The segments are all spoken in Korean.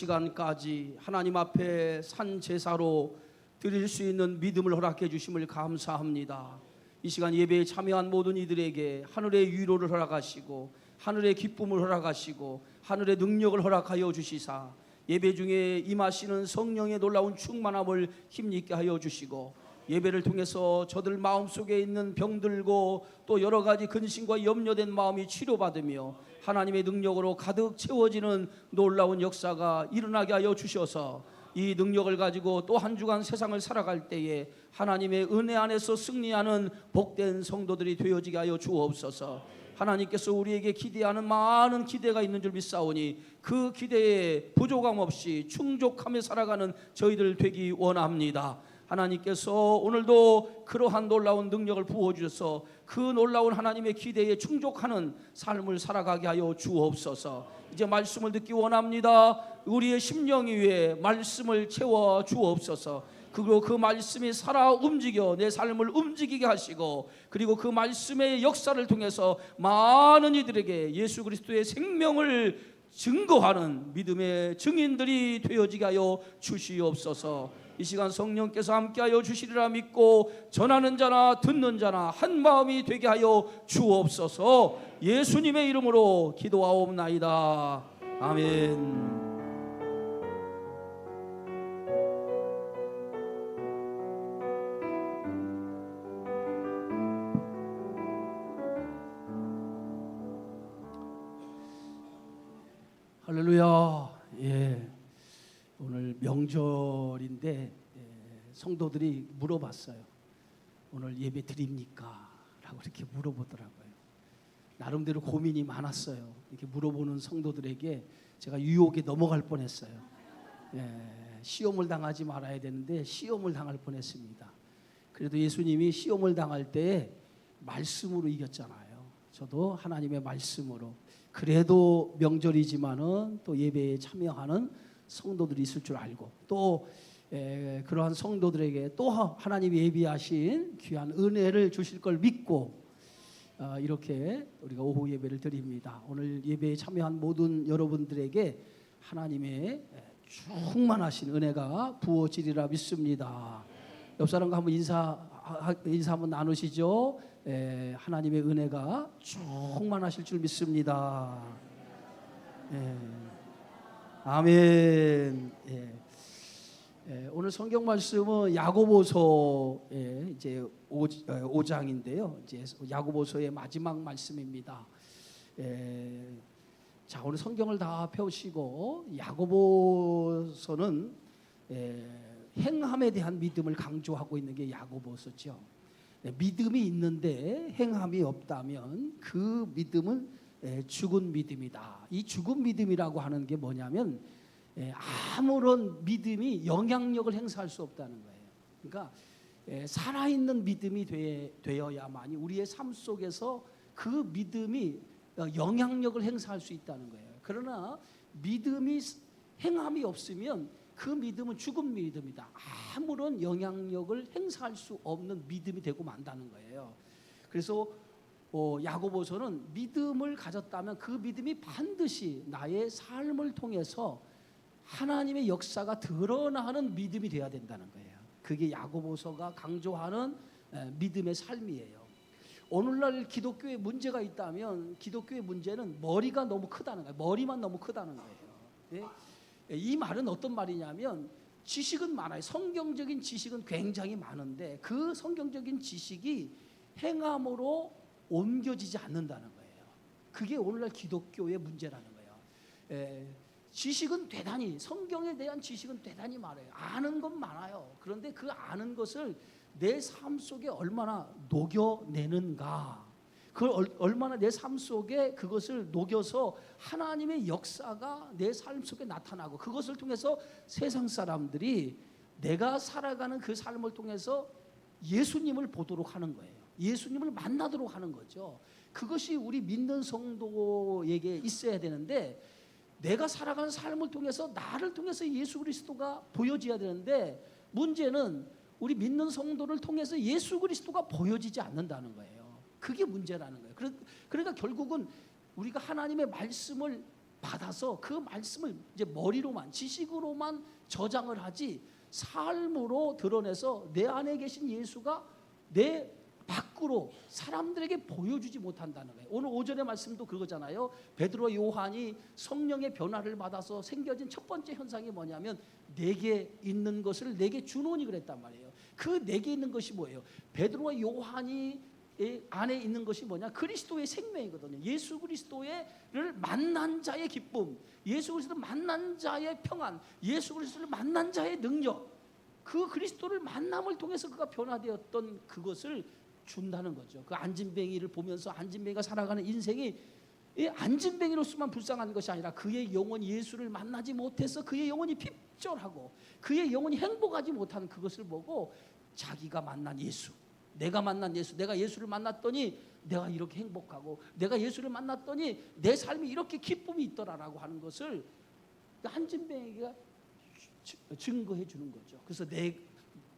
시간까지 하나님 앞에 산 제사로 드릴 수 있는 믿음을 허락해 주심을 감사합니다. 이 시간 예배에 참여한 모든 이들에게 하늘의 위로를 허락하시고 하늘의 기쁨을 허락하시고 하늘의 능력을 허락하여 주시사 예배 중에 임하시는 성령의 놀라운 충만함을 힘있게 하여 주시고 예배를 통해서 저들 마음속에 있는 병들고 또 여러 가지 근심과 염려된 마음이 치료받으며 하나님의 능력으로 가득 채워지는 놀라운 역사가 일어나게 하여 주셔서 이 능력을 가지고 또 한 주간 세상을 살아갈 때에 하나님의 은혜 안에서 승리하는 복된 성도들이 되어지게 하여 주옵소서. 하나님께서 우리에게 기대하는 많은 기대가 있는 줄 믿사오니 그 기대에 부족함 없이 충족하며 살아가는 저희들 되기 원합니다. 하나님께서 오늘도 그러한 놀라운 능력을 부어주셔서 그 놀라운 하나님의 기대에 충족하는 삶을 살아가게 하여 주옵소서. 이제 말씀을 듣기 원합니다. 우리의 심령 위에 말씀을 채워 주옵소서. 그리고 그 말씀이 살아 움직여 내 삶을 움직이게 하시고 그리고 그 말씀의 역사를 통해서 많은 이들에게 예수 그리스도의 생명을 증거하는 믿음의 증인들이 되어지게 하여 주시옵소서. 이 시간 성령께서 함께하여 주시리라 믿고 전하는 자나 듣는 자나 한 마음이 되게 하여 주옵소서. 예수님의 이름으로 기도하옵나이다. 아멘. 할렐루야. 예. 오늘 명절인데 성도들이 물어봤어요. 오늘 예배 드립니까? 라고 이렇게 물어보더라고요. 나름대로 고민이 많았어요. 이렇게 물어보는 성도들에게 제가 유혹에 넘어갈 뻔했어요. 시험을 당하지 말아야 되는데 시험을 당할 뻔했습니다. 그래도 예수님이 시험을 당할 때 말씀으로 이겼잖아요. 저도 하나님의 말씀으로. 그래도 명절이지만은 또 예배에 참여하는 성도들이 있을 줄 알고 또 그러한 성도들에게 또 하나님이 예비하신 귀한 은혜를 주실 걸 믿고 이렇게 우리가 오후 예배를 드립니다. 오늘 예배에 참여한 모든 여러분들에게 하나님의 충만하신 은혜가 부어지리라 믿습니다. 옆 사람과 한번 인사 한번 나누시죠. 하나님의 은혜가 충만하실 줄 믿습니다. 아멘. 오늘 성경 말씀은 야고보서의 이제 5장인데요. 이제 야고보서의 마지막 말씀입니다. 자, 오늘 성경을 다 펴시고 야고보서는 행함에 대한 믿음을 강조하고 있는 게 야고보서죠. 믿음이 있는데 행함이 없다면 그 믿음은 죽은 믿음이다. 이 죽은 믿음이라고 하는 게 뭐냐면 아무런 믿음이 영향력을 행사할 수 없다는 거예요. 그러니까 살아있는 믿음이 되어야만이 우리의 삶 속에서 그 믿음이 영향력을 행사할 수 있다는 거예요. 그러나 믿음이 행함이 없으면 그 믿음은 죽은 믿음이다. 아무런 영향력을 행사할 수 없는 믿음이 되고 만다는 거예요. 그래서 야고보서는 믿음을 가졌다면 그 믿음이 반드시 나의 삶을 통해서 하나님의 역사가 드러나는 믿음이 되어야 된다는 거예요. 그게 야고보서가 강조하는 믿음의 삶이에요. 오늘날 기독교에 문제가 있다면 기독교의 문제는 머리가 너무 크다는 거예요. 머리만 너무 크다는 거예요. 이 말은 어떤 말이냐면 지식은 많아요. 성경적인 지식은 굉장히 많은데 그 성경적인 지식이 행함으로 옮겨지지 않는다는 거예요. 그게 오늘날 기독교의 문제라는 거예요. 지식은 대단히 성경에 대한 지식은 대단히 많아요. 아는 건 많아요. 그런데 그 아는 것을 내 삶 속에 얼마나 녹여내는가, 그걸 얼마나 내 삶 속에 그것을 녹여서 하나님의 역사가 내 삶 속에 나타나고 그것을 통해서 세상 사람들이 내가 살아가는 그 삶을 통해서 예수님을 보도록 하는 거예요. 예수님을 만나도록 하는 거죠. 그것이 우리 믿는 성도에게 있어야 되는데 내가 살아가는 삶을 통해서 나를 통해서 예수 그리스도가 보여져야 되는데 문제는 우리 믿는 성도를 통해서 예수 그리스도가 보여지지 않는다는 거예요. 그게 문제라는 거예요. 그러니까 결국은 우리가 하나님의 말씀을 받아서 그 말씀을 이제 머리로만 지식으로만 저장을 하지 삶으로 드러내서 내 안에 계신 예수가 내 밖으로 사람들에게 보여주지 못한다는 거예요. 오늘 오전의 말씀도 그거잖아요. 베드로와 요한이 성령의 변화를 받아서 생겨진 첫 번째 현상이 뭐냐면 내게 있는 것을 내게 주노니 그랬단 말이에요. 그 내게 있는 것이 뭐예요? 베드로와 요한이 안에 있는 것이 뭐냐? 그리스도의 생명이거든요. 예수 그리스도를 만난 자의 기쁨, 예수 그리스도를 만난 자의 평안, 예수 그리스도를 만난 자의 능력, 그 그리스도를 만남을 통해서 그가 변화되었던 그것을 준다는 거죠. 그 안진뱅이를 보면서 안진뱅이가 살아가는 인생이 안진뱅이로서만 불쌍한 것이 아니라 그의 영혼이 예수를 만나지 못해서 그의 영혼이 핍절하고 그의 영혼이 행복하지 못하는 그것을 보고 자기가 만난 예수, 내가 만난 예수, 내가 예수를 만났더니 내가 이렇게 행복하고 내가 예수를 만났더니 내 삶에 이렇게 기쁨이 있더라라고 하는 것을 안진뱅이가 증거해 주는 거죠. 그래서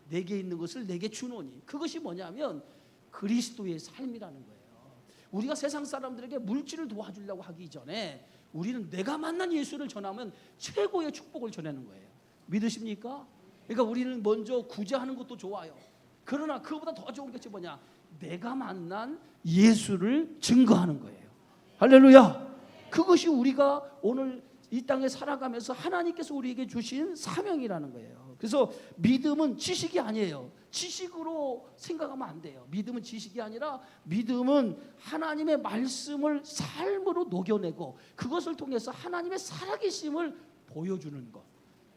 내게 있는 것을 내게 주노니, 그것이 뭐냐면 그리스도의 삶이라는 거예요. 우리가 세상 사람들에게 물질을 도와주려고 하기 전에 우리는 내가 만난 예수를 전하면 최고의 축복을 전하는 거예요. 믿으십니까? 그러니까 우리는 먼저 구제하는 것도 좋아요. 그러나 그보다 더 좋은 것이 뭐냐? 내가 만난 예수를 증거하는 거예요. 할렐루야. 그것이 우리가 오늘 이 땅에 살아가면서 하나님께서 우리에게 주신 사명이라는 거예요. 그래서 믿음은 지식이 아니에요. 지식으로 생각하면 안 돼요. 믿음은 지식이 아니라 믿음은 하나님의 말씀을 삶으로 녹여내고 그것을 통해서 하나님의 살아계심을 보여주는 것,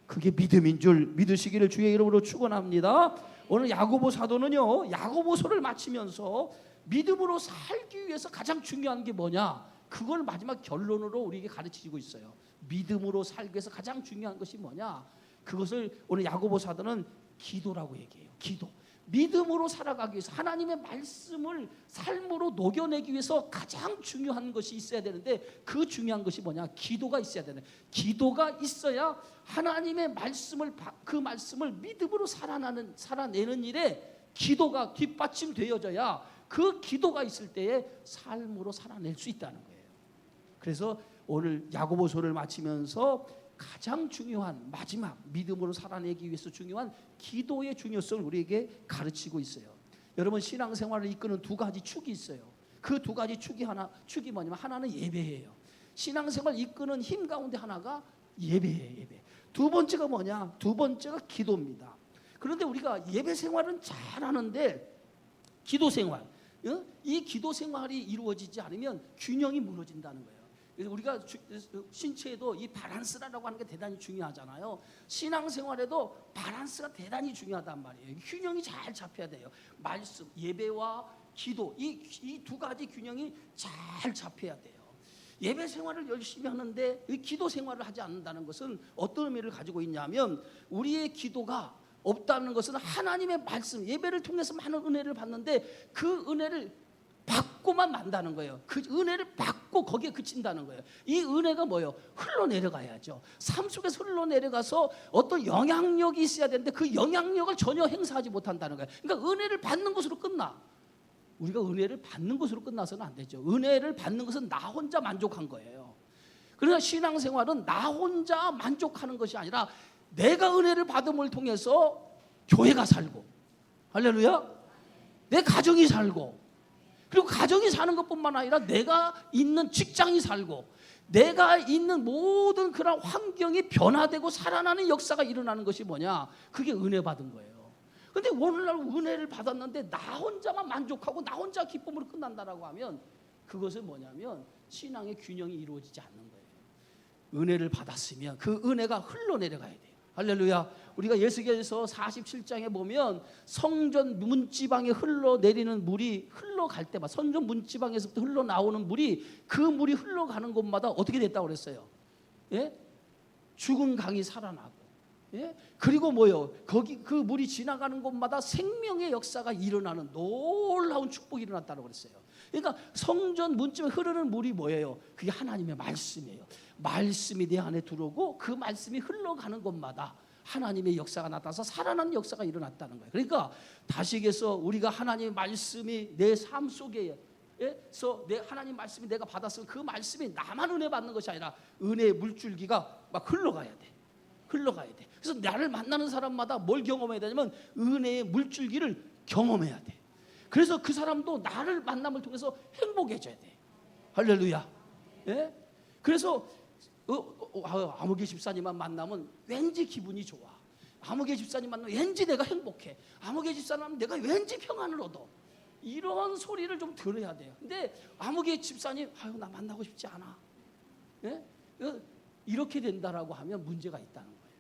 그게 믿음인 줄 믿으시기를 주의 이름으로 축원합니다. 오늘 야고보 사도는요, 야고보서를 마치면서 믿음으로 살기 위해서 가장 중요한 게 뭐냐, 그걸 마지막 결론으로 우리에게 가르치고 있어요. 믿음으로 살기 위해서 가장 중요한 것이 뭐냐, 그것을 오늘 야고보 사도는 기도라고 얘기해요. 기도. 믿음으로 살아가기 위해서 하나님의 말씀을 삶으로 녹여내기 위해서 가장 중요한 것이 있어야 되는데, 그 중요한 것이 뭐냐, 기도가 있어야 되는. 기도가 있어야 하나님의 말씀을, 그 말씀을 믿음으로 살아내는 일에 기도가 뒷받침되어져야 그 기도가 있을 때에 삶으로 살아낼 수 있다는 거예요. 그래서 오늘 야고보서를 마치면서 가장 중요한 마지막 믿음으로 살아내기 위해서 중요한 기도의 중요성을 우리에게 가르치고 있어요. 여러분, 신앙생활을 이끄는 두 가지 축이 있어요. 그 두 가지 축이 뭐냐면, 하나는 예배예요. 신앙생활을 이끄는 힘 가운데 하나가 예배예요. 예배. 두 번째가 뭐냐? 두 번째가 기도입니다. 그런데 우리가 예배 생활은 잘하는데 기도 생활, 이 기도 생활이 이루어지지 않으면 균형이 무너진다는 거예요. 그래서 우리가 신체에도 이 바란스라고 하는 게 대단히 중요하잖아요. 신앙생활에도 바란스가 대단히 중요하단 말이에요. 균형이 잘 잡혀야 돼요. 말씀, 예배와 기도, 이 두 가지 균형이 잘 잡혀야 돼요. 예배 생활을 열심히 하는데 이 기도 생활을 하지 않는다는 것은 어떤 의미를 가지고 있냐면, 우리의 기도가 없다는 것은 하나님의 말씀, 예배를 통해서 많은 은혜를 받는데 그 은혜를 받고만 만다는 거예요. 그 은혜를 받고 거기에 그친다는 거예요. 이 은혜가 뭐예요? 흘러내려가야죠. 삶 속에서 흘러내려가서 어떤 영향력이 있어야 되는데 그 영향력을 전혀 행사하지 못한다는 거예요. 그러니까 은혜를 받는 것으로 끝나. 우리가 은혜를 받는 것으로 끝나서는 안 되죠. 은혜를 받는 것은 나 혼자 만족한 거예요. 그러나 신앙생활은 나 혼자 만족하는 것이 아니라 내가 은혜를 받음을 통해서 교회가 살고, 할렐루야, 내 가정이 살고, 그리고 가정이 사는 것뿐만 아니라 내가 있는 직장이 살고, 내가 있는 모든 그런 환경이 변화되고 살아나는 역사가 일어나는 것이 뭐냐, 그게 은혜 받은 거예요. 그런데 오늘날 은혜를 받았는데 나 혼자만 만족하고 나 혼자 기쁨으로 끝난다라고 하면 그것은 뭐냐면 신앙의 균형이 이루어지지 않는 거예요. 은혜를 받았으면 그 은혜가 흘러내려가야 돼요. 할렐루야. 우리가 예수께서 47장에 보면 성전 문지방에 흘러내리는 물이 흘러갈 때마다, 성전 문지방에서부터 흘러나오는 물이, 그 물이 흘러가는 곳마다 어떻게 됐다고 그랬어요? 예? 죽은 강이 살아나고, 예? 그리고 뭐요? 거기 그 물이 지나가는 곳마다 생명의 역사가 일어나는 놀라운 축복이 일어났다고 그랬어요. 그러니까 성전 문지방에 흐르는 물이 뭐예요? 그게 하나님의 말씀이에요. 말씀이 내 안에 들어오고 그 말씀이 흘러가는 곳마다 하나님의 역사가 나타나서 살아나는 역사가 일어났다는 거예요. 그러니까 다시 얘기해서 우리가 하나님의 말씀이 내 삶 속에 그래서 내 하나님 말씀이 내가 받았으면 그 말씀이 나만 은혜 받는 것이 아니라 은혜의 물줄기가 막 흘러가야 돼. 흘러가야 돼. 그래서 나를 만나는 사람마다 뭘 경험해야 되냐면 은혜의 물줄기를 경험해야 돼. 그래서 그 사람도 나를 만남을 통해서 행복해져야 돼. 할렐루야. 예? 그래서 아무개 집사님만 만나면 왠지 기분이 좋아. 아무개 집사님 만나면 왠지 내가 행복해. 아무개 집사님 만나면 내가 왠지 평안을 얻어. 이런 소리를 좀 들어야 돼요. 근데 아무개 집사님 나 만나고 싶지 않아. 예? 이렇게 된다라고 하면 문제가 있다는 거예요.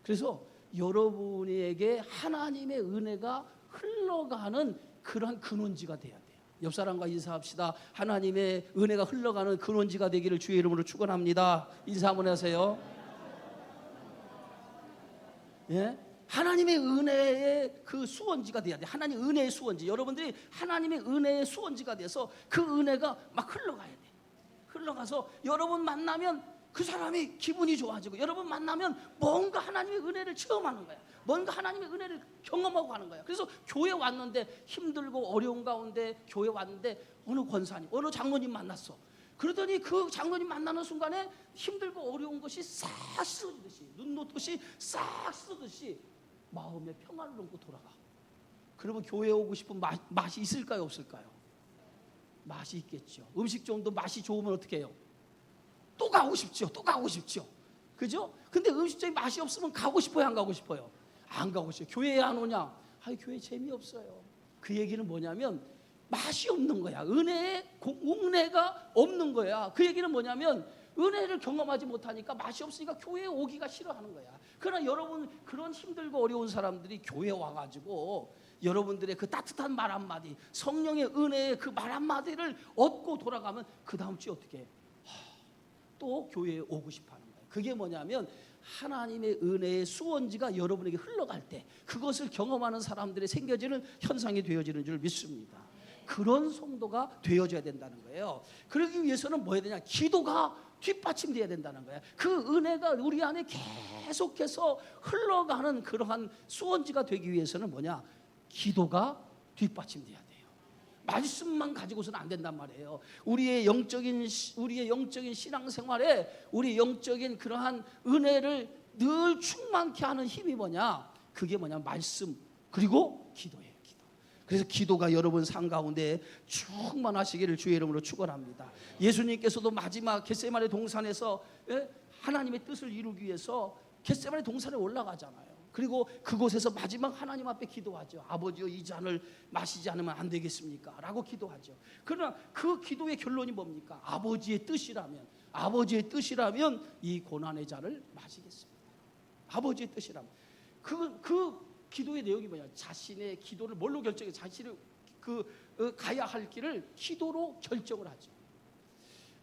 그래서 여러분에게 하나님의 은혜가 흘러가는 그런 근원지가 돼야 돼요. 옆 사람과 인사합시다. 하나님의 은혜가 흘러가는 근원지가 되기를 주의 이름으로 축원합니다. 인사 한번 하세요. 예? 하나님의 은혜의 그 수원지가 돼야 돼. 하나님 은혜의 수원지. 여러분들이 하나님의 은혜의 수원지가 돼서 그 은혜가 막 흘러가야 돼. 흘러가서 여러분 만나면 그 사람이 기분이 좋아지고, 여러분 만나면 뭔가 하나님의 은혜를 체험하는 거야. 뭔가 하나님의 은혜를 경험하고 가는 거야. 그래서 교회 왔는데 힘들고 어려운 가운데 교회 왔는데 어느 권사님, 어느 장로님 만났어. 그러더니 그 장로님 만나는 순간에 힘들고 어려운 것이 싹 씻어지듯이, 눈 놓듯이 싹 씻어듯이 마음의 평안을 얻고 돌아가. 그러면 교회에 오고 싶은 맛이 있을까요, 없을까요? 맛이 있겠죠. 음식점도 맛이 좋으면 어떻게 해요? 또 가고 싶죠. 또 가고 싶죠. 그죠? 근데 음식점이 맛이 없으면 가고 싶어요, 안 가고 싶어요? 안 가고 싶어요. 교회에 안 오냐? 교회 재미없어요. 그 얘기는 뭐냐면 맛이 없는 거야. 은혜가 없는 거야. 그 얘기는 뭐냐면 은혜를 경험하지 못하니까 맛이 없으니까 교회에 오기가 싫어하는 거야. 그러나 여러분, 그런 힘들고 어려운 사람들이 교회에 와가지고 여러분들의 그 따뜻한 말 한마디, 성령의 은혜의 그 말 한마디를 얻고 돌아가면 그 다음 주에 어떻게 해? 또 교회에 오고 싶어하는 거예요. 그게 뭐냐면 하나님의 은혜의 수원지가 여러분에게 흘러갈 때 그것을 경험하는 사람들의 생겨지는 현상이 되어지는 줄 믿습니다. 그런 성도가 되어져야 된다는 거예요. 그러기 위해서는 뭐 해야 되냐? 기도가 뒷받침돼야 된다는 거예요. 그 은혜가 우리 안에 계속해서 흘러가는 그러한 수원지가 되기 위해서는 뭐냐? 기도가 뒷받침돼야 돼요. 말씀만 가지고서는 안 된단 말이에요. 우리의 영적인 신앙생활에 우리 영적인 그러한 은혜를 늘 충만케 하는 힘이 뭐냐? 그게 뭐냐? 말씀 그리고 기도예요. 기도. 그래서 기도가 여러분 삶 가운데 충만하시기를 주의 이름으로 축원합니다. 예수님께서도 마지막 겟세마네 동산에서 하나님의 뜻을 이루기 위해서 겟세마네 동산에 올라가잖아요. 그리고 그곳에서 마지막 하나님 앞에 기도하죠. 아버지여, 이 잔을 마시지 않으면 안 되겠습니까? 라고 기도하죠. 그러나 그 기도의 결론이 뭡니까? 아버지의 뜻이라면 이 고난의 잔을 마시겠습니다. 아버지의 뜻이라면. 그 기도의 내용이 뭐냐? 자신의 기도를 뭘로 결정해? 자신의 가야 할 길을 기도로 결정을 하죠.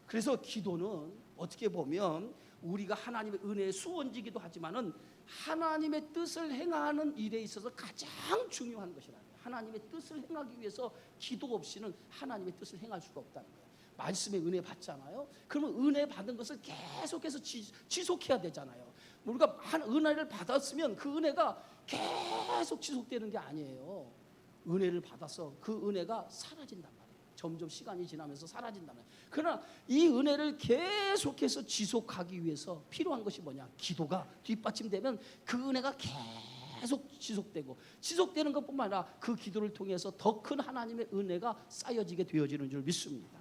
그래서 기도는 어떻게 보면 우리가 하나님의 은혜의 수원지기도 하지만은 하나님의 뜻을 행하는 일에 있어서 가장 중요한 것이라. 하나님의 뜻을 행하기 위해서 기도 없이는 하나님의 뜻을 행할 수가 없다는 거예요. 말씀에 은혜 받잖아요. 그러면 은혜 받은 것을 계속해서 지속해야 되잖아요. 우리가 은혜를 받았으면 그 은혜가 계속 지속되는 게 아니에요. 은혜를 받아서 그 은혜가 사라진단 말이에요. 점점 시간이 지나면서 사라진단 말이에요. 그러나 이 은혜를 계속해서 지속하기 위해서 필요한 것이 뭐냐? 기도가 뒷받침되면 그 은혜가 계속 지속되는 것뿐만 아니라 그 기도를 통해서 더 큰 하나님의 은혜가 쌓여지게 되어지는 줄 믿습니다.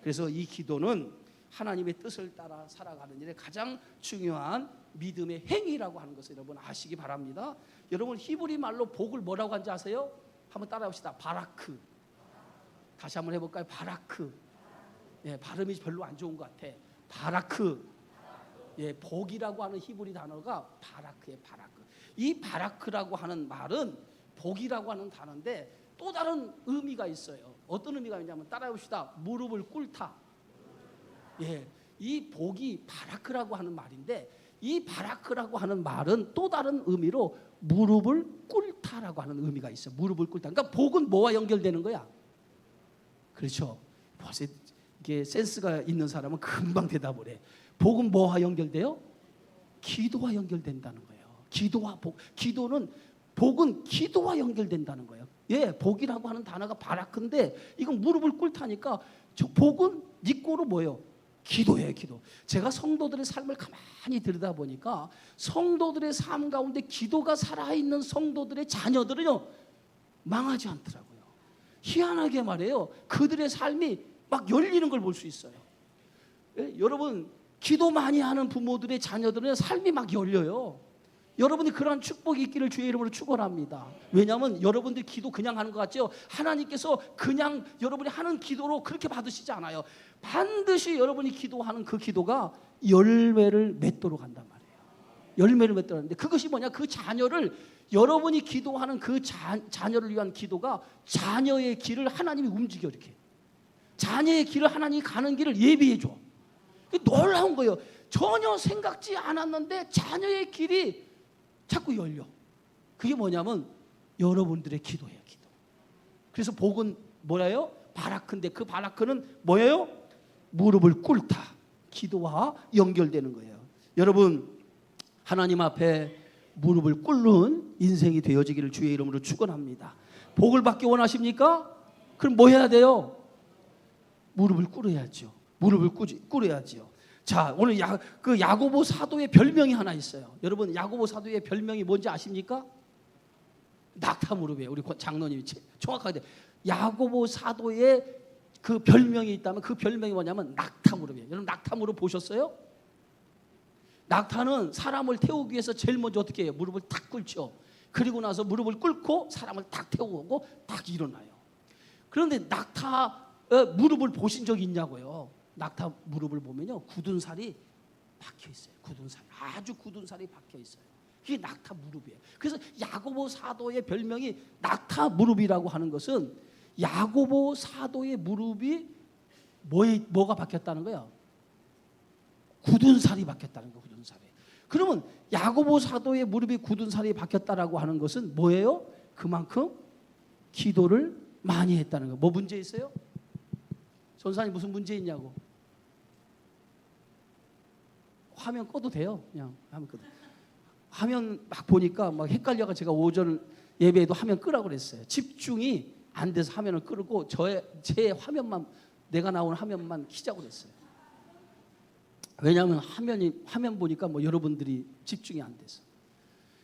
그래서 이 기도는 하나님의 뜻을 따라 살아가는 일에 가장 중요한 믿음의 행위라고 하는 것을 여러분 아시기 바랍니다. 여러분 히브리 말로 복을 뭐라고 하는지 아세요? 한번 따라해봅시다. 바라크. 다시 한번 해볼까요? 바라크. 예, 발음이 별로 안 좋은 것 같아. 바라크. 예, 복이라고 하는 히브리 단어가 바라크예요. 바라크. 이 바라크라고 하는 말은 복이라고 하는 단어인데 또 다른 의미가 있어요. 어떤 의미가 있냐면 따라해봅시다. 무릎을 꿇다. 예, 이 복이 바라크라고 하는 말인데 이 바라크라고 하는 말은 또 다른 의미로 무릎을 꿇다라고 하는 의미가 있어요. 무릎을 꿇다. 그러니까 복은 뭐와 연결되는 거야? 그렇죠. 이게 센스가 있는 사람은 금방 대답을 해. 복은 뭐와 연결돼요? 기도와 연결된다는 거예요. 기도와 복. 기도는 복은 기도와 연결된다는 거예요. 예, 복이라고 하는 단어가 바라크인데 이건 무릎을 꿇다니까 저 복은 니꼬로 뭐예요? 기도예요, 기도. 제가 성도들의 삶을 가만히 들여다보니까 성도들의 삶 가운데 기도가 살아있는 성도들의 자녀들은요 망하지 않더라고요. 희한하게 말해요. 그들의 삶이 막 열리는 걸 볼 수 있어요. 예? 여러분 기도 많이 하는 부모들의 자녀들은 삶이 막 열려요. 여러분이 그러한 축복이 있기를 주의 이름으로 축원합니다. 왜냐하면 여러분들 기도 그냥 하는 것 같죠? 하나님께서 그냥 여러분이 하는 기도로 그렇게 받으시지 않아요. 반드시 여러분이 기도하는 그 기도가 열매를 맺도록 한단 말이에요. 열매를 맺도록 하는데 그것이 뭐냐? 그 자녀를 여러분이 기도하는 그 자녀를 위한 기도가 자녀의 길을 하나님이 움직여 이렇게. 자녀의 길을 하나님이 가는 길을 예비해 줘. 놀라운 거예요. 전혀 생각지 않았는데 자녀의 길이 자꾸 열려. 그게 뭐냐면 여러분들의 기도예요, 기도. 그래서 복은 뭐예요? 바라크인데 그 바라크는 뭐예요? 무릎을 꿇다. 기도와 연결되는 거예요. 여러분 하나님 앞에 무릎을 꿇는 인생이 되어지기를 주의 이름으로 축원합니다. 복을 받기 원하십니까? 그럼 뭐 해야 돼요? 무릎을 꿇어야죠. 무릎을 꿇어야지요. 자, 오늘 그 야고보 사도의 별명이 하나 있어요. 여러분 야고보 사도의 별명이 뭔지 아십니까? 낙타 무릎이에요. 우리 장로님이 정확하게 야고보 사도의 그 별명이 있다면 그 별명이 뭐냐면 낙타 무릎이에요. 여러분 낙타 무릎 보셨어요? 낙타는 사람을 태우기 위해서 제일 먼저 어떻게 해요? 무릎을 탁 꿇죠. 그리고 나서 무릎을 꿇고 사람을 탁 태우고 딱 일어나요. 그런데 낙타 무릎을 보신 적 있냐고요? 낙타 무릎을 보면요 굳은 살이 박혀 있어요. 굳은 살, 아주 굳은 살이 박혀 있어요. 이게 낙타 무릎이에요. 그래서 야고보 사도의 별명이 낙타 무릎이라고 하는 것은 야고보 사도의 무릎이 뭐가 박혔다는 거예요? 굳은 살이 박혔다는 거예요. 굳은 살이. 그러면 야고보 사도의 무릎이 굳은 살이 박혔다라고 하는 것은 뭐예요? 그만큼 기도를 많이 했다는 거예요. 뭐 문제 있어요? 전사님 무슨 문제 있냐고. 화면 꺼도 돼요. 그냥 화면 꺼도. 화면 막 보니까 막 헷갈려가 제가 오전 예배에도 화면 끄라고 그랬어요. 집중이 안 돼서 화면을 끄고 제 화면만 내가 나온 화면만 켜자고 그랬어요. 왜냐하면 화면 보니까 뭐 여러분들이 집중이 안 돼서.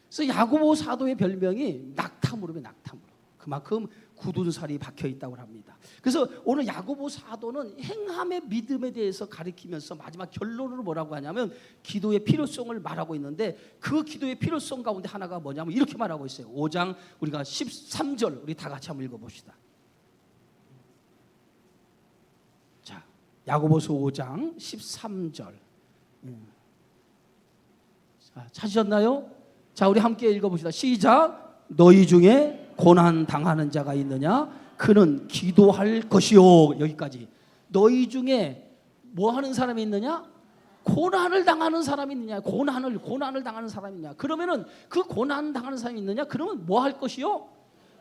그래서 야고보 사도의 별명이 낙타 무릎에 낙타 무릎. 그만큼 굳은 살이 박혀 있다고 합니다. 그래서 오늘 야고보 사도는 행함의 믿음에 대해서 가리키면서 마지막 결론으로 뭐라고 하냐면 기도의 필요성을 말하고 있는데 그 기도의 필요성 가운데 하나가 뭐냐면 이렇게 말하고 있어요. 5장 우리가 13절 우리 다 같이 한번 읽어봅시다. 자, 야고보서 5장 13절. 자, 찾으셨나요? 자, 우리 함께 읽어봅시다. 시작. 너희 중에 고난 당하는 자가 있느냐? 그는 기도할 것이요. 여기까지. 너희 중에 뭐 하는 사람이 있느냐? 고난을 당하는 사람이 있느냐? 고난을 당하는 사람이 있느냐? 그러면은 그 고난 당하는 사람이 있느냐? 그러면 뭐 할 것이요?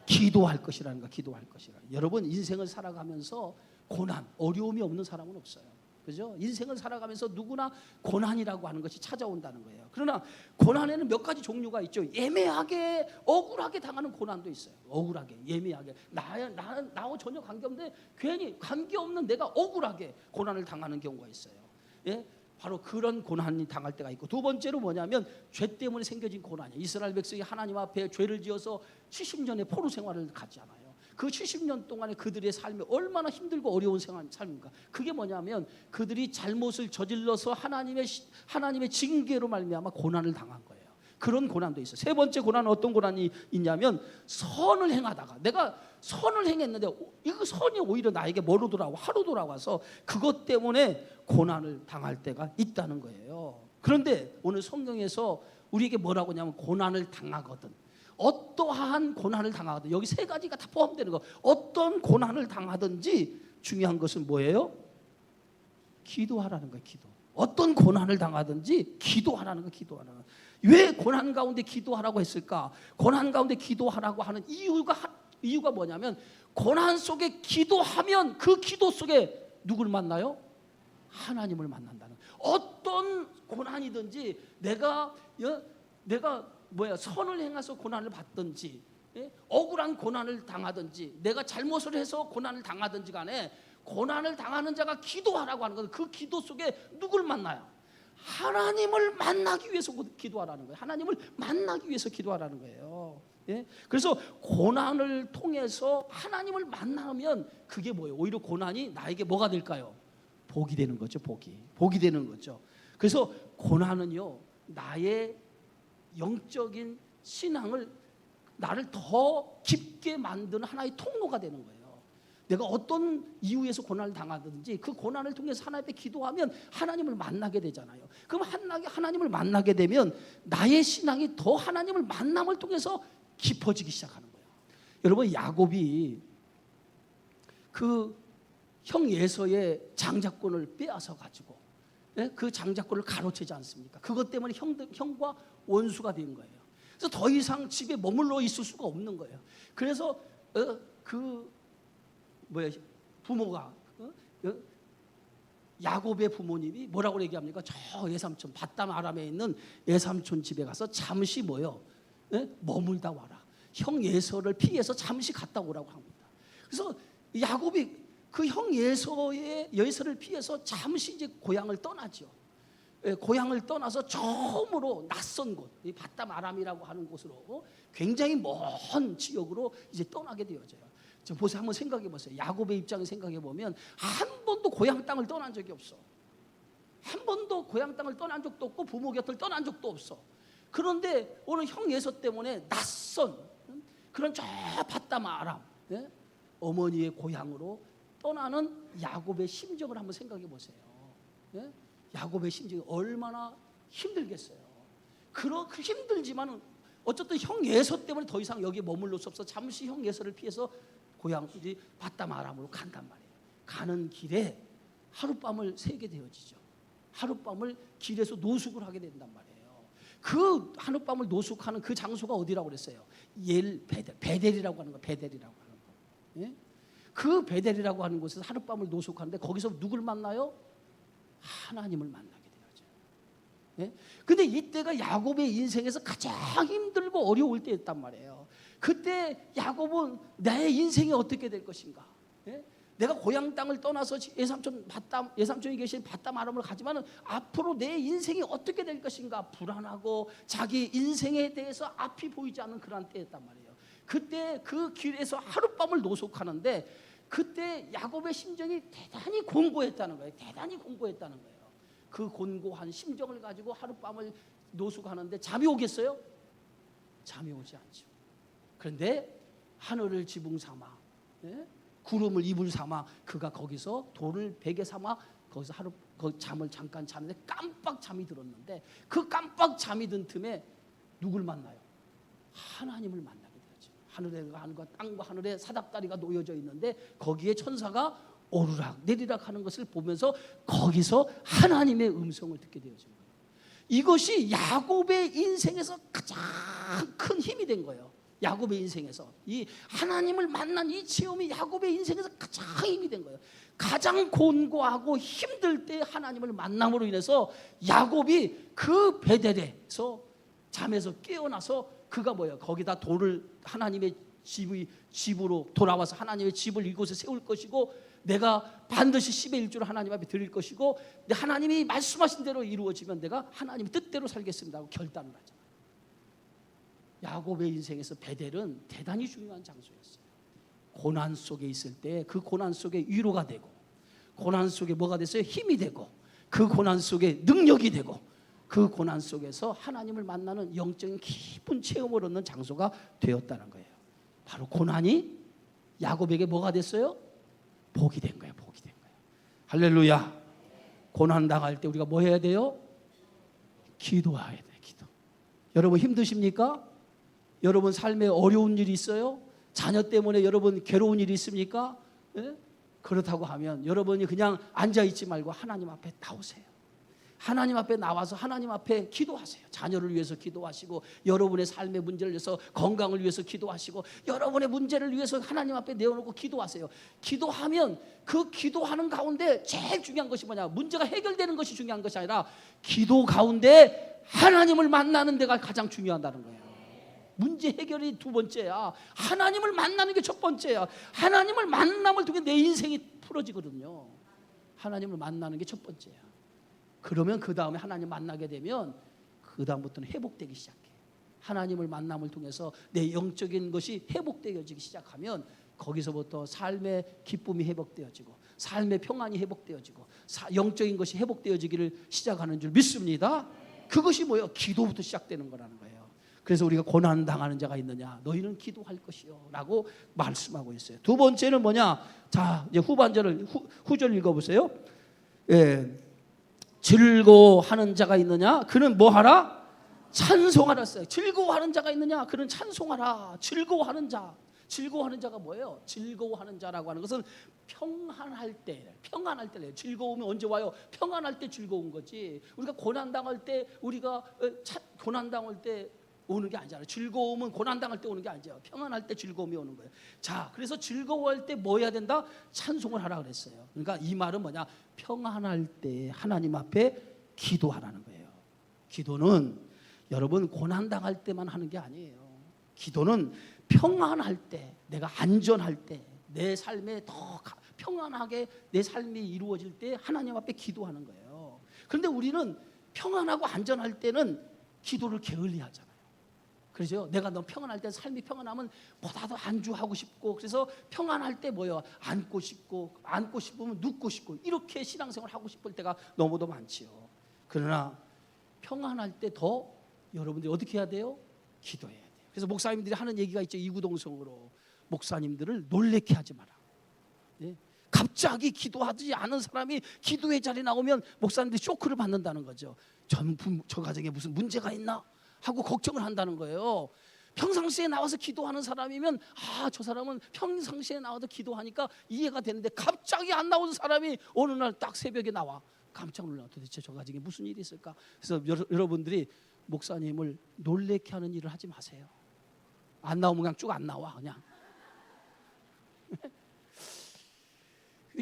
기도할 것이라는 거. 기도할 것이라. 여러분 인생을 살아가면서 고난, 어려움이 없는 사람은 없어요. 그죠? 인생을 살아가면서 누구나 고난이라고 하는 것이 찾아온다는 거예요. 그러나 고난에는 몇 가지 종류가 있죠. 애매하게 억울하게 당하는 고난도 있어요. 억울하게, 예매하게. 나하고 전혀 관계없는데 괜히 관계없는 내가 억울하게 고난을 당하는 경우가 있어요. 예? 바로 그런 고난이 당할 때가 있고, 두 번째로 뭐냐면 죄 때문에 생겨진 고난이에요. 이스라엘 백성이 하나님 앞에 죄를 지어서 70년의 포로 생활을 갔잖아요. 그 70년 동안에 그들의 삶이 얼마나 힘들고 어려운 삶입니까? 그게 뭐냐면 그들이 잘못을 저질러서 하나님의 징계로 말미암아 고난을 당한 거예요. 그런 고난도 있어요. 세 번째 고난은 어떤 고난이 있냐면 선을 행하다가 내가 선을 행했는데 이 선이 오히려 나에게 뭐로 돌아와? 하루 돌아와서 그것 때문에 고난을 당할 때가 있다는 거예요. 그런데 오늘 성경에서 우리에게 뭐라고 하냐면 고난을 당하거든, 어떠한 고난을 당하든, 여기 세 가지가 다 포함되는 거. 어떤 고난을 당하든지 중요한 것은 뭐예요? 기도하라는 거예요. 기도. 어떤 고난을 당하든지 기도하라는 거예요. 기도하라는 거예요. 왜 고난 가운데 기도하라고 했을까? 고난 가운데 기도하라고 하는 이유가 뭐냐면 고난 속에 기도하면 그 기도 속에 누구를 만나요? 하나님을 만난다는 거예요. 어떤 고난이든지 내가 내가 선을 행해서 고난을 받든지, 억울한 고난을 당하든지, 내가 잘못을 해서 고난을 당하든지 간에 고난을 당하는 자가 기도하라고 하는 것은 그 기도 속에 누굴 만나요? 하나님을 만나기 위해서 기도하라는 거예요. 하나님을 만나기 위해서 기도하라는 거예요. 그래서 고난을 통해서 하나님을 만나면 그게 뭐예요? 오히려 고난이 나에게 뭐가 될까요? 복이 되는 거죠. 복이 되는 거죠. 그래서 고난은요, 나의 영적인 신앙을, 나를 더 깊게 만드는 하나의 통로가 되는 거예요. 내가 어떤 이유에서 고난을 당하든지 그 고난을 통해서 하나님 앞에 기도하면 하나님을 만나게 되잖아요. 그럼 하나님을 만나게 되면 나의 신앙이 더 하나님을 만남을 통해서 깊어지기 시작하는 거예요. 여러분, 야곱이 그 형 에서의 장자권을 빼앗아 가지고 그 장자권을 가로채지 않습니까? 그것 때문에 형과 원수가 된 거예요. 그래서 더 이상 집에 머물러 있을 수가 없는 거예요. 그래서 부모가 야곱의 부모님이 뭐라고 얘기합니까? 저 예삼촌 밧담 아람에 있는 예삼촌 집에 가서 잠시 머물다 와라. 형 예서를 피해서 잠시 갔다 오라고 합니다. 그래서 야곱이 그 형 예서를 피해서 잠시 이제 고향을 떠나죠. 고향을 떠나서 처음으로 낯선 곳, 이 밧담 아람이라고 하는 곳으로 굉장히 먼 지역으로 이제 떠나게 되어져요. 지금 보세요, 한번 생각해 보세요. 야곱의 입장에 생각해 보면 한 번도 고향 땅을 떠난 적이 없어. 한 번도 고향 땅을 떠난 적도 없고 부모 곁을 떠난 적도 없어. 그런데 오늘 형 예서 때문에 낯선 그런 저 밧담 아람, 어머니의 고향으로 떠나는 야곱의 심정을 한번 생각해 보세요. 야곱의 심정이 얼마나 힘들겠어요. 그렇게 힘들지만 어쨌든 형 예서 때문에 더 이상 여기에 머물러 수 없어 잠시 형 예서를 피해서 고향 밧담 아람으로 간단 말이에요. 가는 길에 하룻밤을 새게 되어지죠. 하룻밤을 길에서 노숙을 하게 된단 말이에요. 그 하룻밤을 노숙하는 그 장소가 어디라고 그랬어요? 베델이라고 하는 거, 베델이라고 하는 거. 그 베델이라고 하는 곳에서 하룻밤을 노숙하는데 거기서 누굴 만나요? 하나님을 만나게 되어져요. 근데 이때가 야곱의 인생에서 가장 힘들고 어려울 때였단 말이에요. 그때 야곱은 내 인생이 어떻게 될 것인가? 내가 고향 땅을 떠나서 예삼촌이 계신 밧담 아람으로 가지만 앞으로 내 인생이 어떻게 될 것인가? 불안하고 자기 인생에 대해서 앞이 보이지 않는 그런 때였단 말이에요. 그때 그 길에서 하룻밤을 노숙하는데 그때 야곱의 심정이 대단히 곤고했다는 거예요. 대단히 곤고했다는 거예요. 그 곤고한 심정을 가지고 하룻밤을 노숙하는데 잠이 오겠어요? 잠이 오지 않죠. 그런데 하늘을 지붕 삼아, 구름을 이불 삼아 그가 거기서 돌을 베개 삼아 거기서 잠을 잠깐 자는데 깜빡 잠이 들었는데 그 깜빡 잠이 든 틈에 누굴 만나요? 하나님을 만나게 되죠. 하늘과 땅과 하늘에 사닥다리가 놓여져 있는데 거기에 천사가 오르락 내리락 하는 것을 보면서 거기서 하나님의 음성을 듣게 되어진 거예요. 이것이 야곱의 인생에서 가장 큰 힘이 된 거예요. 야곱의 인생에서 이 하나님을 만난 이 체험이 야곱의 인생에서 가장 힘이 된 거예요. 가장 곤고하고 힘들 때 하나님을 만남으로 인해서 야곱이 그 베델에서 잠에서 깨어나서 그가 거기다 돌을 하나님의 집으로 돌아와서 하나님의 집을 이곳에 세울 것이고 내가 반드시 10의 1조를 하나님 앞에 드릴 것이고 하나님이 말씀하신 대로 이루어지면 내가 하나님의 뜻대로 살겠습니다 하고 결단을 하잖아요. 야곱의 인생에서 베델은 대단히 중요한 장소였어요. 고난 속에 있을 때 그 고난 속에 위로가 되고 고난 속에 뭐가 됐어요? 힘이 되고 그 고난 속에 능력이 되고 그 고난 속에서 하나님을 만나는 영적인 깊은 체험을 얻는 장소가 되었다는 거예요. 바로 고난이 야곱에게 뭐가 됐어요? 복이 된 거예요. 복이 된 거예요. 할렐루야. 고난 당할 때 우리가 뭐 해야 돼요? 기도해야 돼요. 기도. 여러분 힘드십니까? 여러분 삶에 어려운 일이 있어요? 자녀 때문에 여러분 괴로운 일이 있습니까? 그렇다고 하면 여러분이 그냥 앉아있지 말고 하나님 앞에 나오세요. 하나님 앞에 나와서 하나님 앞에 기도하세요. 자녀를 위해서 기도하시고 여러분의 삶의 문제를 위해서 건강을 위해서 기도하시고 여러분의 문제를 위해서 하나님 앞에 내어놓고 기도하세요. 기도하면 그 기도하는 가운데 제일 중요한 것이 뭐냐? 문제가 해결되는 것이 중요한 것이 아니라 기도 가운데 하나님을 만나는 데가 가장 중요하다는 거예요. 문제 해결이 두 번째야. 하나님을 만나는 게 첫 번째야. 하나님을 만남을 통해 내 인생이 풀어지거든요. 하나님을 만나는 게 첫 번째야. 그러면 그 다음에 하나님 만나게 되면 그 다음부터는 회복되기 시작해. 하나님을 만남을 통해서 내 영적인 것이 회복되어지기 시작하면 거기서부터 삶의 기쁨이 회복되어지고 삶의 평안이 회복되어지고 영적인 것이 회복되어지기를 시작하는 줄 믿습니다. 그것이 뭐예요? 기도부터 시작되는 거라는 거예요. 그래서 우리가 고난당하는 자가 있느냐, 너희는 기도할 것이요 라고 말씀하고 있어요. 두 번째는 뭐냐? 자, 이제 후절 읽어보세요. 예, 즐거워하는 자가 있느냐, 그는 뭐하라? 찬송하라 했어요. 즐거워하는 자가 있느냐, 그는 찬송하라. 즐거워하는 자, 즐거워하는 자가 뭐예요? 즐거워하는 자라고 하는 것은 평안할 때, 평안할 때래요. 즐거움이 언제 와요? 평안할 때 즐거운 거지. 우리가 고난당할 때, 우리가 고난당할 때 오는 게 아니잖아요. 즐거움은 고난당할 때 오는 게 아니죠. 평안할 때 즐거움이 오는 거예요. 자, 그래서 즐거워할 때 뭐 해야 된다? 찬송을 하라 그랬어요. 그러니까 이 말은 뭐냐? 평안할 때 하나님 앞에 기도하라는 거예요. 기도는 여러분 고난당할 때만 하는 게 아니에요. 기도는 평안할 때, 내가 안전할 때, 내 삶에 더 평안하게 내 삶이 이루어질 때 하나님 앞에 기도하는 거예요. 그런데 우리는 평안하고 안전할 때는 기도를 게을리하잖아요. 그렇죠? 내가 너무 평안할 때, 삶이 평안하면 보다도 안주하고 싶고, 그래서 평안할 때 뭐예요? 안고 싶고, 안고 싶으면 눕고 싶고, 이렇게 신앙생활 하고 싶을 때가 너무도 많지요. 그러나 평안할 때 더 여러분들이 어떻게 해야 돼요? 기도해야 돼요. 그래서 목사님들이 하는 얘기가 있죠. 이구동성으로 목사님들을 놀래게 하지 마라. 예? 갑자기 기도하지 않은 사람이 기도의 자리에 나오면 목사님들이 쇼크를 받는다는 거죠. 저 가정에 무슨 문제가 있나 하고 걱정을 한다는 거예요. 평상시에 나와서 기도하는 사람이면 저 사람은 평상시에 나와서 기도하니까 이해가 되는데 갑자기 안 나오는 사람이 어느 날 딱 새벽에 나와. 깜짝 놀라. 도대체 저 가정에 무슨 일이 있을까? 그래서 여러분들이 목사님을 놀래게 하는 일을 하지 마세요. 안 나오면 그냥 쭉 안 나와 그냥.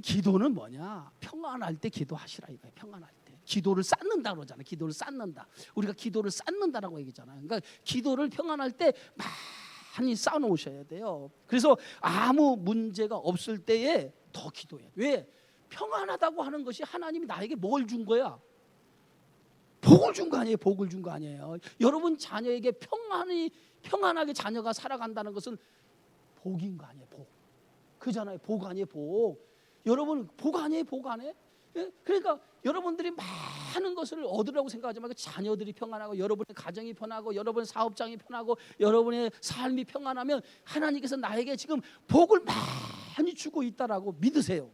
기도는 뭐냐? 평안할 때 기도하시라 이거예요. 평안할 때 기도를 쌓는다 그러잖아요. 기도를 쌓는다. 우리가 기도를 쌓는다라고 얘기잖아요. 그러니까 기도를 평안할 때 많이 쌓아놓으셔야 돼요. 그래서 아무 문제가 없을 때에 더 기도해요. 왜? 평안하다고 하는 것이 하나님이 나에게 뭘 준 거야? 복을 준 거 아니에요. 복을 준 거 아니에요. 여러분 자녀에게 평안하게 자녀가 살아간다는 것은 복인 거 아니에요. 복. 그잖아요. 복 아니에요. 복. 여러분 복 아니에요. 복 아니에요. 예? 그러니까 여러분들이 많은 것을 얻으려고 생각하지 말고 자녀들이 평안하고 여러분의 가정이 편하고 여러분의 사업장이 편하고 여러분의 삶이 평안하면 하나님께서 나에게 지금 복을 많이 주고 있다라고 믿으세요.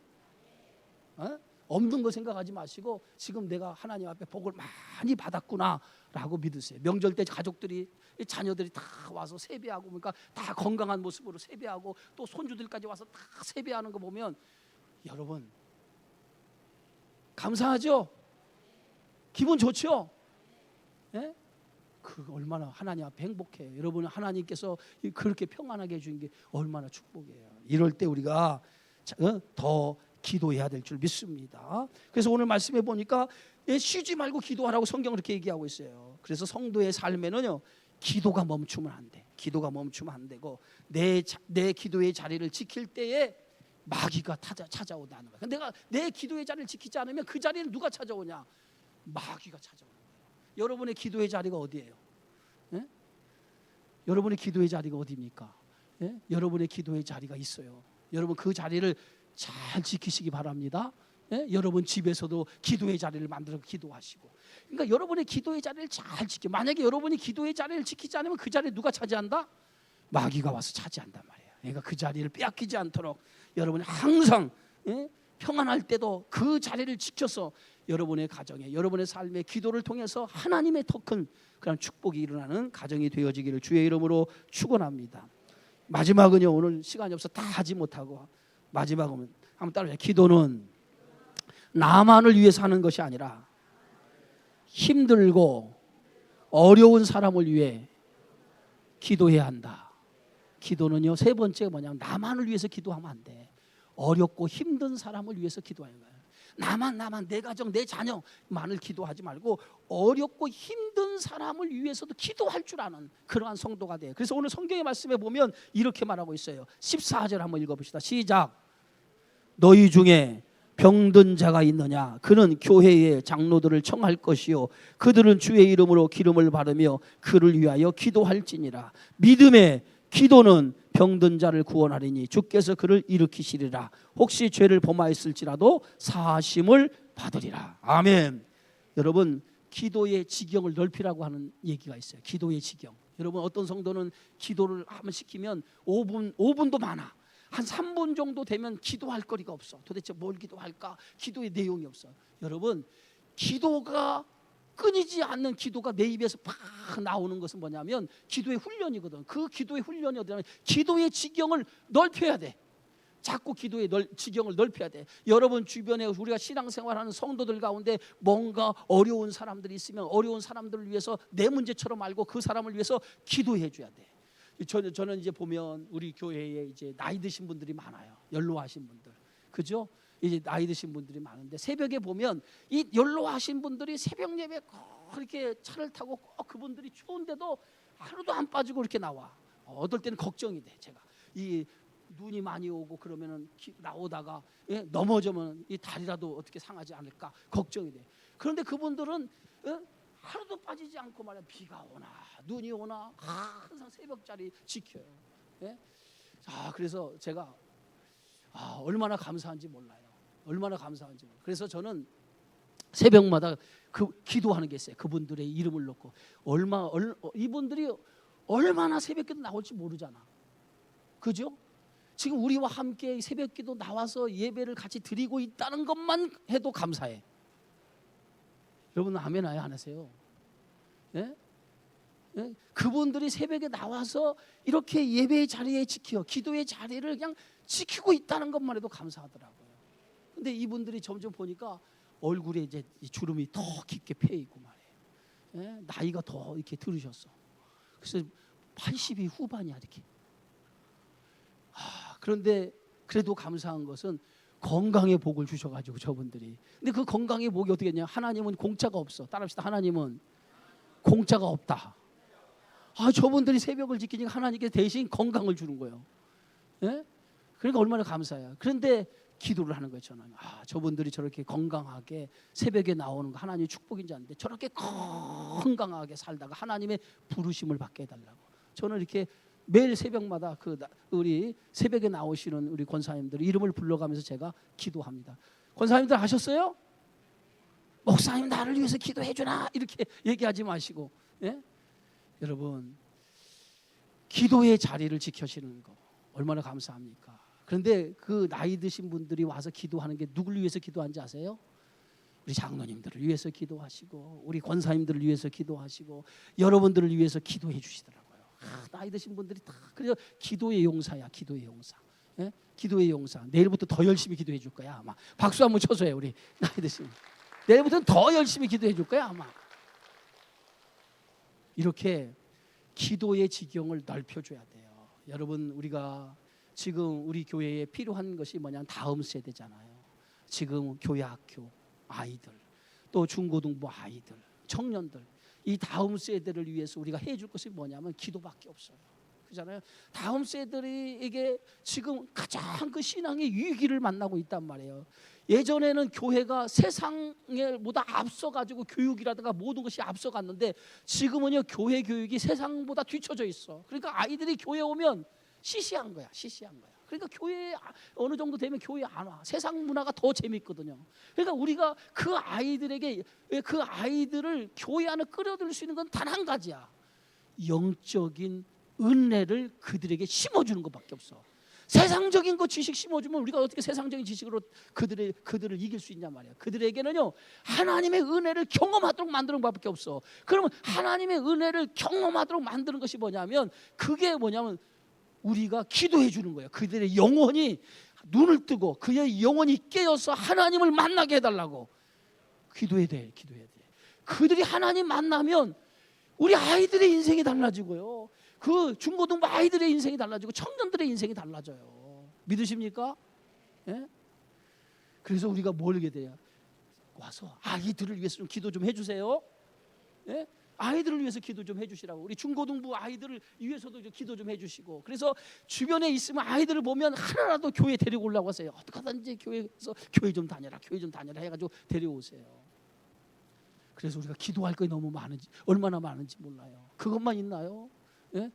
없는 거 생각하지 마시고 지금 내가 하나님 앞에 복을 많이 받았구나라고 믿으세요. 명절 때 가족들이 자녀들이 다 와서 세배하고 그러니까 다 건강한 모습으로 세배하고 또 손주들까지 와서 다 세배하는 거 보면 여러분 감사하죠? 기분 좋죠? 예? 그 얼마나 하나님 앞에 행복해요. 여러분 하나님께서 그렇게 평안하게 해주는 게 얼마나 축복이에요. 이럴 때 우리가 더 기도해야 될 줄 믿습니다. 그래서 오늘 말씀해 보니까 쉬지 말고 기도하라고 성경은 그렇게 얘기하고 있어요. 그래서 성도의 삶에는요 기도가 멈추면 안 돼. 기도가 멈추면 안 되고 내 기도의 자리를 지킬 때에 마귀가 찾아온다는 거야. 내가 내 기도의 자리를 지키지 않으면 그 자리는 누가 찾아오냐? 마귀가 찾아오는 거예요. 여러분의 기도의 자리가 어디예요? 예? 여러분의 기도의 자리가 어디입니까? 예? 여러분의 기도의 자리가 있어요. 여러분 그 자리를 잘 지키시기 바랍니다. 예? 여러분 집에서도 기도의 자리를 만들어 기도하시고. 그러니까 여러분의 기도의 자리를 잘 지켜. 만약에 여러분이 기도의 자리를 지키지 않으면 그 자리를 누가 차지한다? 마귀가 와서 차지한단 말이에요. 그러니까 그 자리를 빼앗기지 않도록 여러분이 항상 평안할 때도 그 자리를 지켜서 여러분의 가정에 여러분의 삶의 기도를 통해서 하나님의 더 큰 그런 축복이 일어나는 가정이 되어지기를 주의 이름으로 축원합니다. 마지막은요 오늘 시간이 없어 다 하지 못하고 마지막은 한번 따라해요. 기도는 나만을 위해서 하는 것이 아니라 힘들고 어려운 사람을 위해 기도해야 한다. 기도는요 세 번째가 뭐냐면 나만을 위해서 기도하면 안 돼. 어렵고 힘든 사람을 위해서 기도하는 거예요. 나만 내 가정 내 자녀만을 기도하지 말고 어렵고 힘든 사람을 위해서도 기도할 줄 아는 그러한 성도가 돼요. 그래서 오늘 성경의 말씀에 보면 이렇게 말하고 있어요. 14절 한번 읽어봅시다. 시작. 너희 중에 병든 자가 있느냐? 그는 교회의 장로들을 청할 것이요 그들은 주의 이름으로 기름을 바르며 그를 위하여 기도할지니라. 믿음의 기도는 병든 자를 구원하리니 주께서 그를 일으키시리라. 혹시 죄를 범하였을지라도 사하심을 받으리라. 아멘. 여러분, 기도의 지경을 넓히라고 하는 얘기가 있어요. 기도의 지경. 여러분, 어떤 성도는 기도를 한번 시키면 5분도 많아. 한 3분 정도 되면 기도할 거리가 없어. 도대체 뭘 기도할까? 기도의 내용이 없어. 여러분, 기도가 끊이지 않는 기도가 내 입에서 팍 나오는 것은 뭐냐면 기도의 훈련이거든. 그 기도의 훈련이 어디냐면 기도의 지경을 넓혀야 돼. 자꾸 기도의 지경을 넓혀야 돼. 여러분 주변에 우리가 신앙생활하는 성도들 가운데 뭔가 어려운 사람들이 있으면 어려운 사람들을 위해서 내 문제처럼 알고 그 사람을 위해서 기도해 줘야 돼. 저는 이제 보면 우리 교회에 이제 나이 드신 분들이 많아요. 연로하신 분들, 그죠? 이제 나이 드신 분들이 많은데 새벽에 보면 이 연로하신 분들이 새벽 예배 그렇게 차를 타고 꼭 그분들이 추운데도 하루도 안 빠지고 이렇게 나와. 어떨 때는 걱정이 돼. 제가 이 눈이 많이 오고 그러면은 나오다가 넘어지면 이 다리라도 어떻게 상하지 않을까 걱정이 돼. 그런데 그분들은 하루도 빠지지 않고 말이야. 비가 오나 눈이 오나 항상 새벽자리 지켜요. 예? 그래서 제가 얼마나 감사한지 몰라요. 얼마나 감사한지 몰라요. 그래서 저는 새벽마다 기도하는 게 있어요. 그분들의 이름을 놓고 이분들이 얼마나 새벽기도 나올지 모르잖아. 그죠? 지금 우리와 함께 새벽기도 나와서 예배를 같이 드리고 있다는 것만 해도 감사해. 여러분 아멘 안 하세요? 예? 예? 그분들이 새벽에 나와서 이렇게 예배의 자리에 기도의 자리를 그냥 지키고 있다는 것만 해도 감사하더라고요. 근데 이분들이 점점 보니까 얼굴에 이제 주름이 더 깊게 패 있고 말이에요. 예? 나이가 더 이렇게 들으셨어. 그래서 80이 후반이야 이렇게. 그런데 그래도 감사한 것은 건강의 복을 주셔가지고 저분들이. 근데 그 건강의 복이 어떻게 했냐? 하나님은 공짜가 없어. 따라합시다. 하나님은 공짜가 없다. 저분들이 새벽을 지키니까 하나님께 대신 건강을 주는 거예요. 예? 그러니까 얼마나 감사해요. 그런데 기도를 하는 거예요. 저는 저분들이 저렇게 건강하게 새벽에 나오는 거 하나님의 축복인지 아는데 저렇게 건강하게 살다가 하나님의 부르심을 받게 해달라고. 저는 이렇게 매일 새벽마다 우리 새벽에 나오시는 우리 권사님들 이름을 불러가면서 제가 기도합니다. 권사님들 아셨어요? 목사님 나를 위해서 기도해 주나 이렇게 얘기하지 마시고, 예? 여러분 기도의 자리를 지켜시는 거 얼마나 감사합니까? 그런데 그 나이 드신 분들이 와서 기도하는 게 누굴 위해서 기도하는지 아세요? 우리 장로님들을 위해서 기도하시고 우리 권사님들을 위해서 기도하시고 여러분들을 위해서 기도해 주시더라고요. 나이 드신 분들이 다 그래서 기도의 용사야. 기도의 용사. 예? 기도의 용사. 내일부터 더 열심히 기도해 줄 거야 아마. 박수 한번 쳐줘요 우리 나이 드신. 내일부터는 더 열심히 기도해 줄 거야 아마. 이렇게 기도의 지경을 넓혀줘야 돼요. 여러분 우리가 지금 우리 교회에 필요한 것이 뭐냐면 다음 세대잖아요. 지금 교회 학교 아이들 또 중고등부 아이들 청년들 이 다음 세대를 위해서 우리가 해줄 것이 뭐냐면 기도밖에 없어요. 그렇잖아요. 다음 세대에게 지금 가장 그 신앙의 위기를 만나고 있단 말이에요. 예전에는 교회가 세상보다 앞서가지고 교육이라든가 모든 것이 앞서갔는데 지금은요 교회 교육이 세상보다 뒤쳐져 있어. 그러니까 아이들이 교회 오면 시시한 거야. 그러니까 교회에 어느 정도 되면 교회에 안 와. 세상 문화가 더 재밌거든요. 그러니까 우리가 그 아이들을 교회 안에 끌어들일 수 있는 건 단 한 가지야. 영적인 은혜를 그들에게 심어주는 것밖에 없어. 세상적인 거 지식 심어주면 우리가 어떻게 세상적인 지식으로 그들을 이길 수 있냐 말이야. 그들에게는요 하나님의 은혜를 경험하도록 만드는 것밖에 없어. 그러면 하나님의 은혜를 경험하도록 만드는 것이 뭐냐면 그게 뭐냐면 우리가 기도해 주는 거예요. 그들의 영혼이 눈을 뜨고 그의 영혼이 깨어서 하나님을 만나게 해달라고 기도해야 돼. 그들이 하나님 만나면 우리 아이들의 인생이 달라지고요. 그 중고등부 아이들의 인생이 달라지고 청년들의 인생이 달라져요. 믿으십니까? 예? 그래서 우리가 뭘 하게 돼요? 와서 아이들을 위해서 좀 기도 좀 해주세요. 예? 아이들을 위해서 기도 좀 해주시라고. 우리 중고등부 아이들을 위해서도 기도 좀 해주시고. 그래서 주변에 있으면 아이들을 보면 하나라도 교회 데리고 오려고 하세요. 어떻게 하든지 교회에서 교회 좀 다녀라 해가지고 데려오세요. 그래서 우리가 기도할 게 너무 많은지, 얼마나 많은지 몰라요. 그것만 있나요? 예?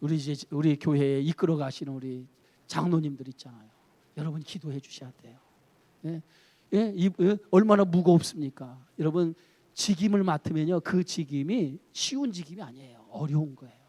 우리 교회에 이끌어 가시는 우리 장로님들 있잖아요. 여러분 기도해 주셔야 돼요. 예? 얼마나 무겁습니까? 여러분 직임을 맡으면요, 그 직임이 쉬운 직임이 아니에요. 어려운 거예요.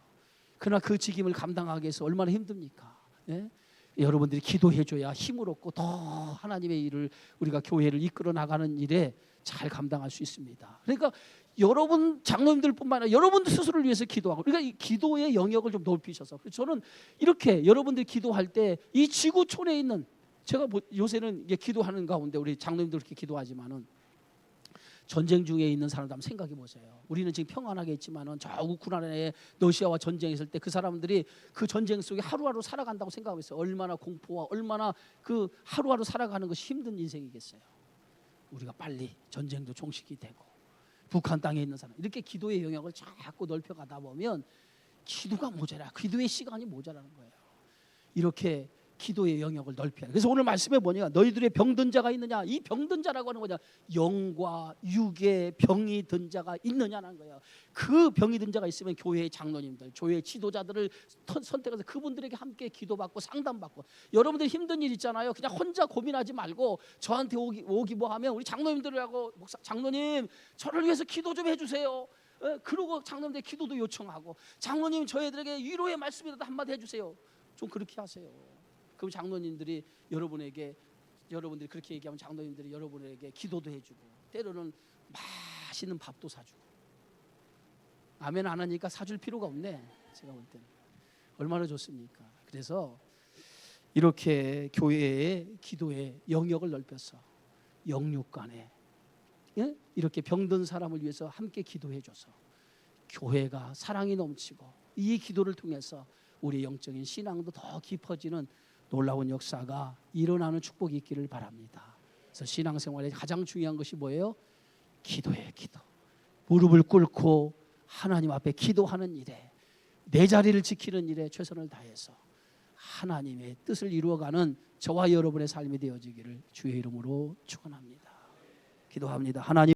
그러나 그 직임을 감당하기 위해서 얼마나 힘듭니까? 예? 여러분들이 기도해 줘야 힘을 얻고 더 하나님의 일을, 우리가 교회를 이끌어 나가는 일에 잘 감당할 수 있습니다. 그러니까 여러분 장로님들뿐만 아니라 여러분들 스스로를 위해서 기도하고, 그러니까 이 기도의 영역을 좀 넓히셔서, 저는 이렇게 여러분들이 기도할 때 이 지구촌에 있는, 제가 요새는 기도하는 가운데 우리 장로님들 그렇게 기도하지만은 전쟁 중에 있는 사람들 한번 생각해 보세요. 우리는 지금 평안하게 있지만은 저 우크라이나에 러시아와 전쟁했을 때 그 사람들이 그 전쟁 속에 하루하루 살아간다고 생각하고 있어요. 얼마나 공포와 얼마나 그 하루하루 살아가는 것이 힘든 인생이겠어요. 우리가 빨리 전쟁도 종식이 되고 북한 땅에 있는 사람, 이렇게 기도의 영역을 자꾸 넓혀가다 보면 기도가 모자라, 기도의 시간이 모자라는 거예요. 이렇게 기도의 영역을 넓혀야. 그래서 오늘 말씀에 뭐냐, 너희들의 병든 자가 있느냐. 이 병든 자라고 하는 거냐, 영과 육의 병이 든 자가 있느냐는 거예요. 그 병이 든 자가 있으면 교회의 장로님들, 교회의 지도자들을 선택해서 그분들에게 함께 기도받고 상담받고. 여러분들 힘든 일 있잖아요. 그냥 혼자 고민하지 말고 저한테 오기 뭐 하면 우리 장로님들하고, 목사 장로님 저를 위해서 기도 좀 해주세요. 그러고 장로님들 기도도 요청하고, 장로님 저희들에게 위로의 말씀이라도 한마디 해주세요. 좀 그렇게 하세요. 그럼 장로님들이 여러분들이 그렇게 얘기하면 장로님들이 여러분에게 기도도 해주고, 때로는 맛있는 밥도 사주고. 아멘 안 하니까 사줄 필요가 없네. 제가 볼 때는 얼마나 좋습니까? 그래서 이렇게 교회의 기도의 영역을 넓혀서 영육간에, 예? 이렇게 병든 사람을 위해서 함께 기도해줘서 교회가 사랑이 넘치고, 이 기도를 통해서 우리의 영적인 신앙도 더 깊어지는 놀라운 역사가 일어나는 축복이 있기를 바랍니다. 그래서 신앙생활에 가장 중요한 것이 뭐예요? 기도예요. 기도. 무릎을 꿇고 하나님 앞에 기도하는 일에, 내 자리를 지키는 일에 최선을 다해서 하나님의 뜻을 이루어가는 저와 여러분의 삶이 되어지기를 주의 이름으로 축원합니다. 기도합니다. 하나님.